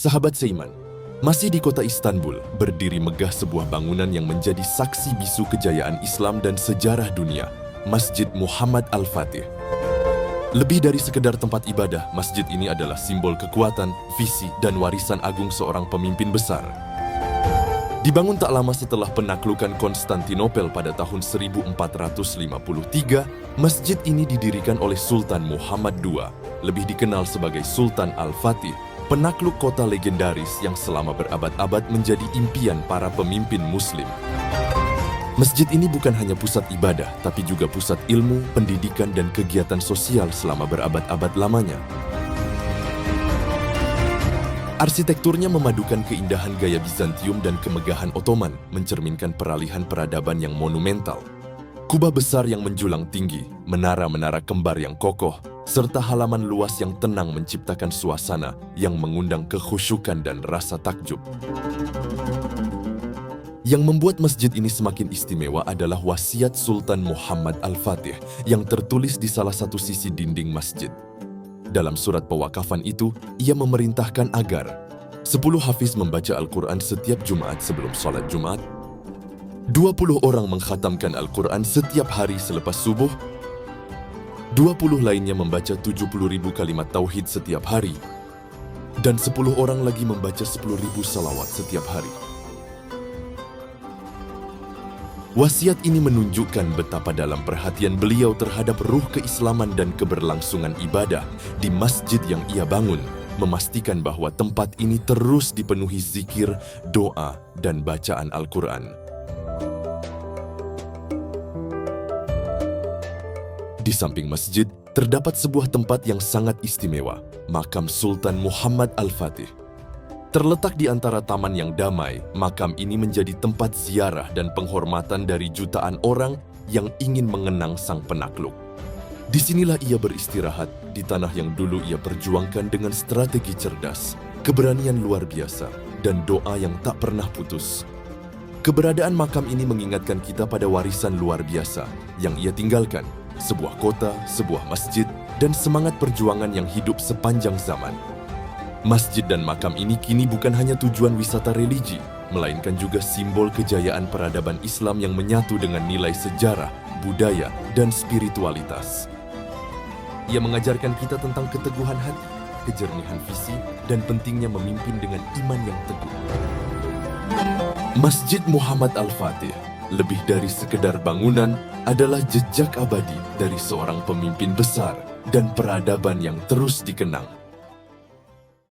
Sahabat seiman, masih di kota Istanbul, berdiri megah sebuah bangunan yang menjadi saksi bisu kejayaan Islam dan sejarah dunia, Masjid Muhammad Al-Fatih. Lebih dari sekedar tempat ibadah, masjid ini adalah simbol kekuatan, visi, dan warisan agung seorang pemimpin besar. Dibangun tak lama setelah penaklukan Konstantinopel pada tahun 1453, masjid ini didirikan oleh Sultan Muhammad II, lebih dikenal sebagai Sultan Al-Fatih, penakluk kota legendaris yang selama berabad-abad menjadi impian para pemimpin Muslim. Masjid ini bukan hanya pusat ibadah, tapi juga pusat ilmu, pendidikan, dan kegiatan sosial selama berabad-abad lamanya. Arsitekturnya memadukan keindahan gaya Bizantium dan kemegahan Ottoman, mencerminkan peralihan peradaban yang monumental. Kubah besar yang menjulang tinggi, menara-menara kembar yang kokoh, serta halaman luas yang tenang menciptakan suasana yang mengundang kekhusyukan dan rasa takjub. Yang membuat masjid ini semakin istimewa adalah wasiat Sultan Muhammad Al-Fatih yang tertulis di salah satu sisi dinding masjid. Dalam surat pewakafan itu, ia memerintahkan agar 10 hafiz membaca Al-Quran setiap Jumat sebelum sholat Jumat, 20 orang mengkhatamkan Al-Quran setiap hari selepas subuh, 20 lainnya membaca 70.000 kalimat tauhid setiap hari, dan 10 orang lagi membaca 10.000 salawat setiap hari. Wasiat ini menunjukkan betapa dalam perhatian beliau terhadap ruh keislaman dan keberlangsungan ibadah di masjid yang ia bangun, memastikan bahwa tempat ini terus dipenuhi zikir, doa, dan bacaan Al-Quran. Di samping masjid, terdapat sebuah tempat yang sangat istimewa, makam Sultan Muhammad Al-Fatih. Terletak di antara taman yang damai, makam ini menjadi tempat ziarah dan penghormatan dari jutaan orang yang ingin mengenang sang penakluk. Disinilah ia beristirahat, di tanah yang dulu ia perjuangkan dengan strategi cerdas, keberanian luar biasa, dan doa yang tak pernah putus. Keberadaan makam ini mengingatkan kita pada warisan luar biasa yang ia tinggalkan, sebuah kota, sebuah masjid, dan semangat perjuangan yang hidup sepanjang zaman. Masjid dan makam ini kini bukan hanya tujuan wisata religi, melainkan juga simbol kejayaan peradaban Islam yang menyatu dengan nilai sejarah, budaya, dan spiritualitas. Ia mengajarkan kita tentang keteguhan hati, kejernihan visi, dan pentingnya memimpin dengan iman yang teguh. Masjid Muhammad Al-Fatih, lebih dari sekedar bangunan, adalah jejak abadi dari seorang pemimpin besar dan peradaban yang terus dikenang.